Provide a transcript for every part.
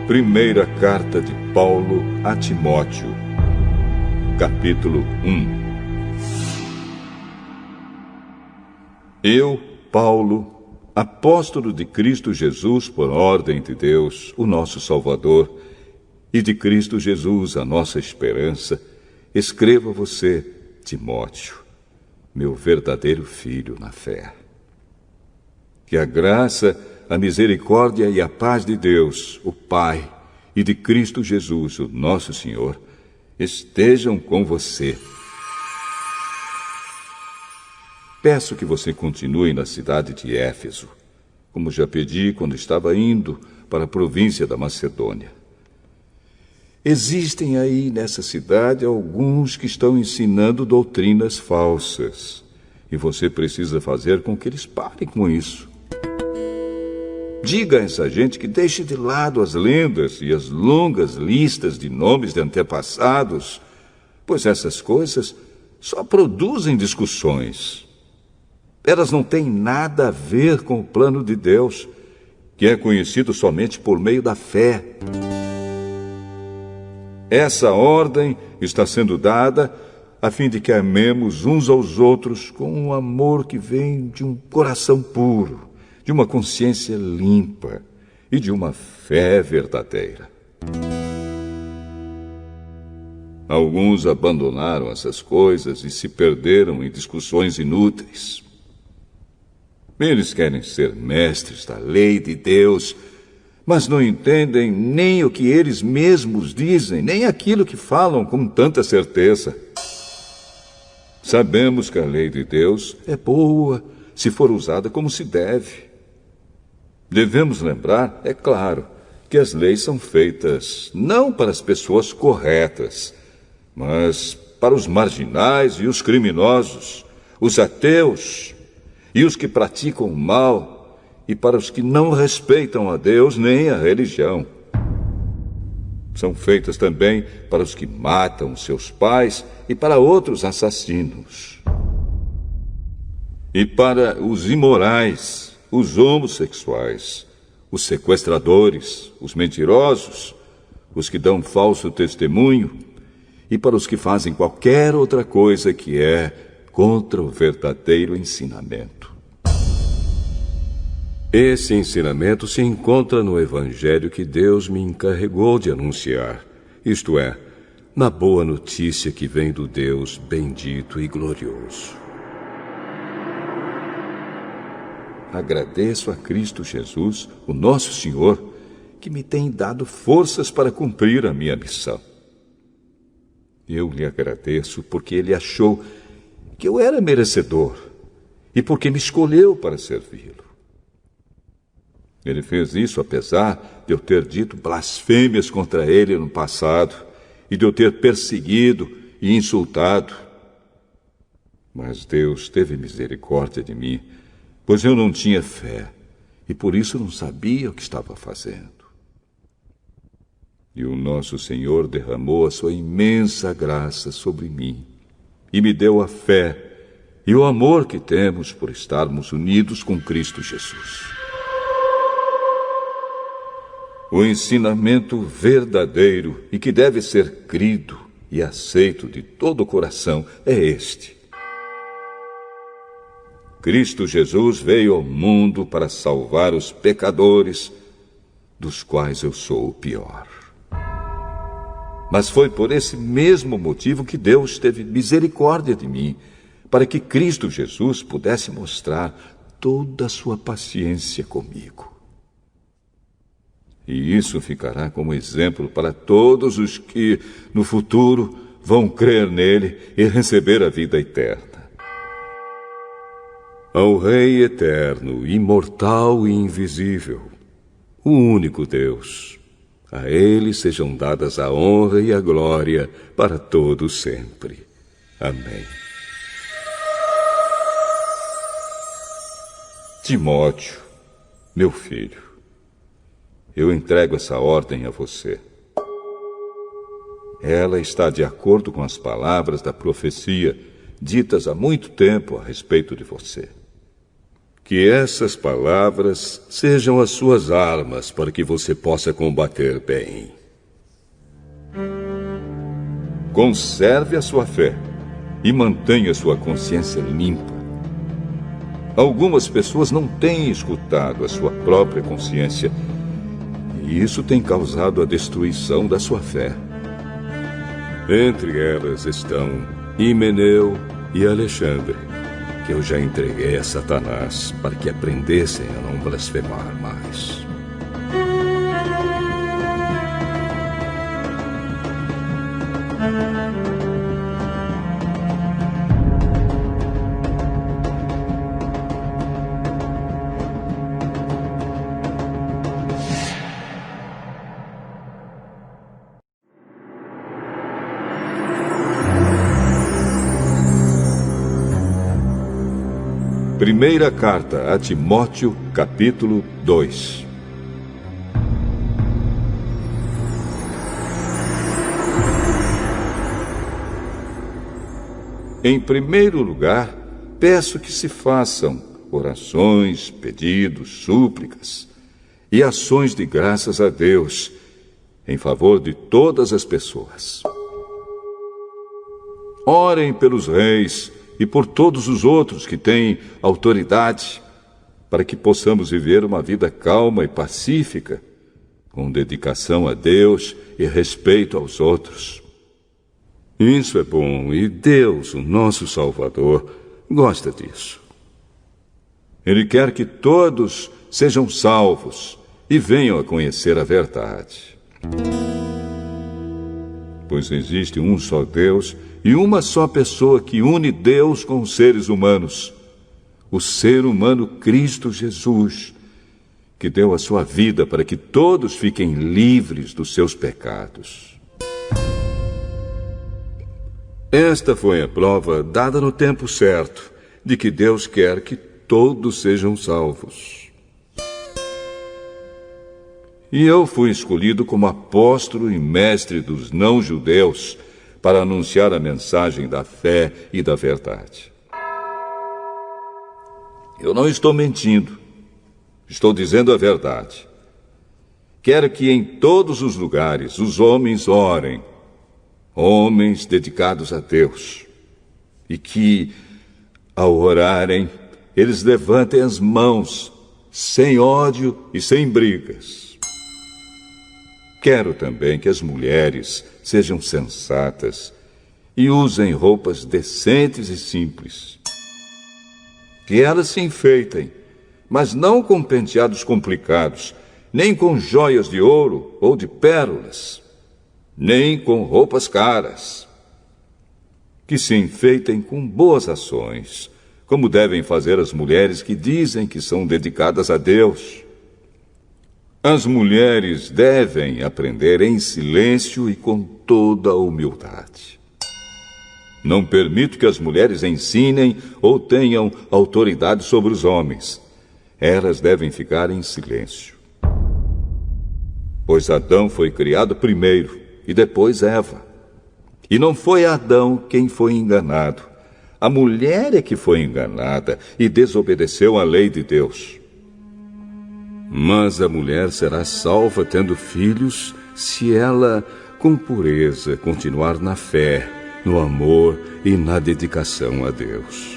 Primeira carta de Paulo a Timóteo, capítulo 1. Eu, Paulo, apóstolo de Cristo Jesus por ordem de Deus, o nosso Salvador, e de Cristo Jesus, a nossa esperança, escrevo a você, Timóteo, meu verdadeiro filho na fé. Que a graça, a misericórdia e a paz de Deus, o Pai, e de Cristo Jesus, o nosso Senhor, estejam com você. Peço que você continue na cidade de Éfeso, como já pedi quando estava indo para a província da Macedônia. Existem aí nessa cidade alguns que estão ensinando doutrinas falsas, e você precisa fazer com que eles parem com isso. Diga a essa gente que deixe de lado as lendas e as longas listas de nomes de antepassados, pois essas coisas só produzem discussões. Elas não têm nada a ver com o plano de Deus, que é conhecido somente por meio da fé. Essa ordem está sendo dada a fim de que amemos uns aos outros com um amor que vem de um coração puro, de uma consciência limpa e de uma fé verdadeira. Alguns abandonaram essas coisas e se perderam em discussões inúteis. Eles querem ser mestres da lei de Deus, mas não entendem nem o que eles mesmos dizem, nem aquilo que falam com tanta certeza. Sabemos que a lei de Deus é boa se for usada como se deve. Devemos lembrar, é claro, que as leis são feitas não para as pessoas corretas, mas para os marginais e os criminosos, os ateus e os que praticam o mal, e para os que não respeitam a Deus nem a religião. São feitas também para os que matam seus pais e para outros assassinos. E para os imorais, os homossexuais, os sequestradores, os mentirosos, os que dão falso testemunho, e para os que fazem qualquer outra coisa que é contra o verdadeiro ensinamento. Esse ensinamento se encontra no Evangelho que Deus me encarregou de anunciar, isto é, na boa notícia que vem do Deus bendito e glorioso. Agradeço a Cristo Jesus, o nosso Senhor, que me tem dado forças para cumprir a minha missão. Eu lhe agradeço porque Ele achou que eu era merecedor e porque me escolheu para servi-lo. Ele fez isso apesar de eu ter dito blasfêmias contra Ele no passado e de eu ter perseguido e insultado. Mas Deus teve misericórdia de mim, pois eu não tinha fé, e por isso não sabia o que estava fazendo. E o nosso Senhor derramou a sua imensa graça sobre mim, e me deu a fé e o amor que temos por estarmos unidos com Cristo Jesus. O ensinamento verdadeiro e que deve ser crido e aceito de todo o coração é este: Cristo Jesus veio ao mundo para salvar os pecadores, dos quais eu sou o pior. Mas foi por esse mesmo motivo que Deus teve misericórdia de mim, para que Cristo Jesus pudesse mostrar toda a sua paciência comigo. E isso ficará como exemplo para todos os que, no futuro, vão crer nele e receber a vida eterna. Ao Rei eterno, imortal e invisível, o único Deus, a Ele sejam dadas a honra e a glória para todos sempre. Amém. Timóteo, meu filho, eu entrego essa ordem a você. Ela está de acordo com as palavras da profecia ditas há muito tempo a respeito de você. Que essas palavras sejam as suas armas para que você possa combater bem. Conserve a sua fé e mantenha sua consciência limpa. Algumas pessoas não têm escutado a sua própria consciência e isso tem causado a destruição da sua fé. Entre elas estão Himeneu e Alexandre, que eu já entreguei a Satanás para que aprendessem a não blasfemar mais. Primeira carta a Timóteo, capítulo 2. Em primeiro lugar, peço que se façam orações, pedidos, súplicas e ações de graças a Deus em favor de todas as pessoas. Orem pelos reis e por todos os outros que têm autoridade, para que possamos viver uma vida calma e pacífica, com dedicação a Deus e respeito aos outros. Isso é bom e Deus, o nosso Salvador, gosta disso. Ele quer que todos sejam salvos e venham a conhecer a verdade. Pois existe um só Deus e uma só pessoa que une Deus com os seres humanos, o ser humano Cristo Jesus, que deu a sua vida para que todos fiquem livres dos seus pecados. Esta foi a prova dada no tempo certo de que Deus quer que todos sejam salvos. E eu fui escolhido como apóstolo e mestre dos não-judeus para anunciar a mensagem da fé e da verdade. Eu não estou mentindo, estou dizendo a verdade. Quero que em todos os lugares os homens orem, homens dedicados a Deus, e que, ao orarem, eles levantem as mãos, sem ódio e sem brigas. Quero também que as mulheres sejam sensatas e usem roupas decentes e simples. Que elas se enfeitem, mas não com penteados complicados, nem com joias de ouro ou de pérolas, nem com roupas caras. Que se enfeitem com boas ações, como devem fazer as mulheres que dizem que são dedicadas a Deus. As mulheres devem aprender em silêncio e com toda a humildade. Não permito que as mulheres ensinem ou tenham autoridade sobre os homens. Elas devem ficar em silêncio. Pois Adão foi criado primeiro e depois Eva. E não foi Adão quem foi enganado. A mulher é que foi enganada e desobedeceu à lei de Deus. Mas a mulher será salva tendo filhos se ela, com pureza, continuar na fé, no amor e na dedicação a Deus.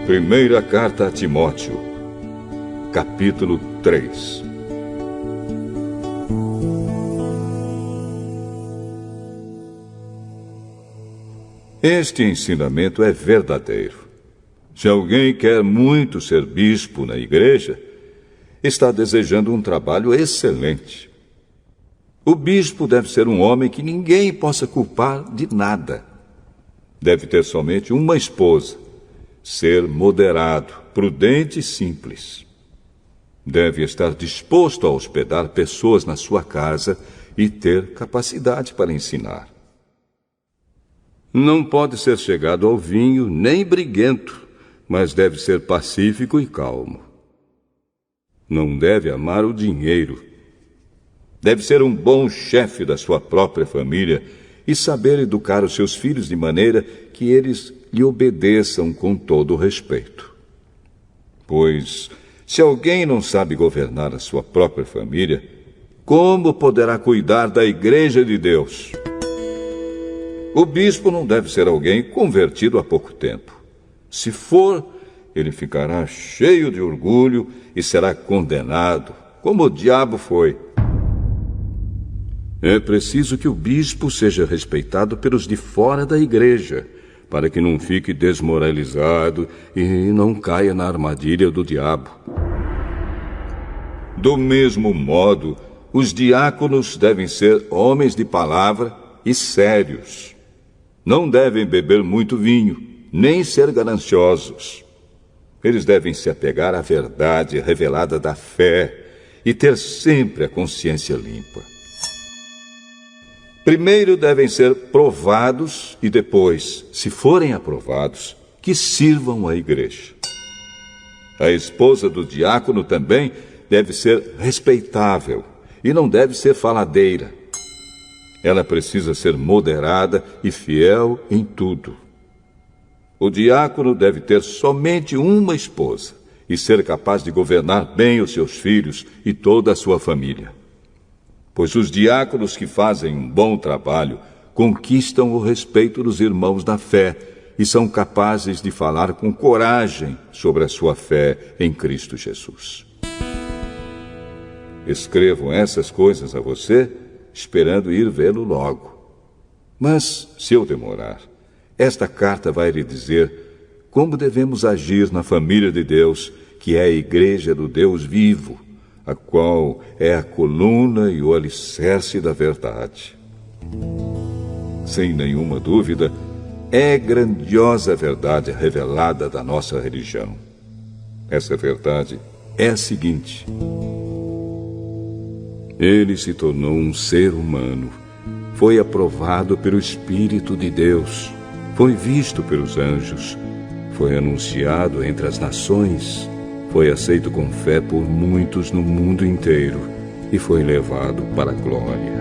Primeira carta a Timóteo, capítulo 3. Este ensinamento é verdadeiro. Se alguém quer muito ser bispo na igreja, está desejando um trabalho excelente. O bispo deve ser um homem que ninguém possa culpar de nada. Deve ter somente uma esposa ser moderado, prudente e simples. Deve estar disposto a hospedar pessoas na sua casa e ter capacidade para ensinar. Não pode ser chegado ao vinho nem briguento, mas deve ser pacífico e calmo. Não deve amar o dinheiro. Deve ser um bom chefe da sua própria família e saber educar os seus filhos de maneira que eles lhe obedeçam com todo o respeito. Pois, se alguém não sabe governar a sua própria família, como poderá cuidar da Igreja de Deus? O bispo não deve ser alguém convertido há pouco tempo. Se for, ele ficará cheio de orgulho e será condenado, como o diabo foi. É preciso que o bispo seja respeitado pelos de fora da igreja, para que não fique desmoralizado e não caia na armadilha do diabo. Do mesmo modo, os diáconos devem ser homens de palavra e sérios. Não devem beber muito vinho, nem ser gananciosos. Eles devem se apegar à verdade revelada da fé e ter sempre a consciência limpa. Primeiro devem ser provados e depois, se forem aprovados, que sirvam à igreja. A esposa do diácono também deve ser respeitável e não deve ser faladeira. Ela precisa ser moderada e fiel em tudo. O diácono deve ter somente uma esposa e ser capaz de governar bem os seus filhos e toda a sua família. Pois os diáconos que fazem um bom trabalho conquistam o respeito dos irmãos da fé e são capazes de falar com coragem sobre a sua fé em Cristo Jesus. Escrevo essas coisas a você, esperando ir vê-lo logo. Mas, se eu demorar, esta carta vai lhe dizer como devemos agir na família de Deus, que é a igreja do Deus vivo, a qual é a coluna e o alicerce da verdade. Sem nenhuma dúvida, é grandiosa a verdade revelada da nossa religião. Essa verdade é a seguinte: ele se tornou um ser humano, foi aprovado pelo Espírito de Deus, foi visto pelos anjos, foi anunciado entre as nações, foi aceito com fé por muitos no mundo inteiro e foi levado para a glória.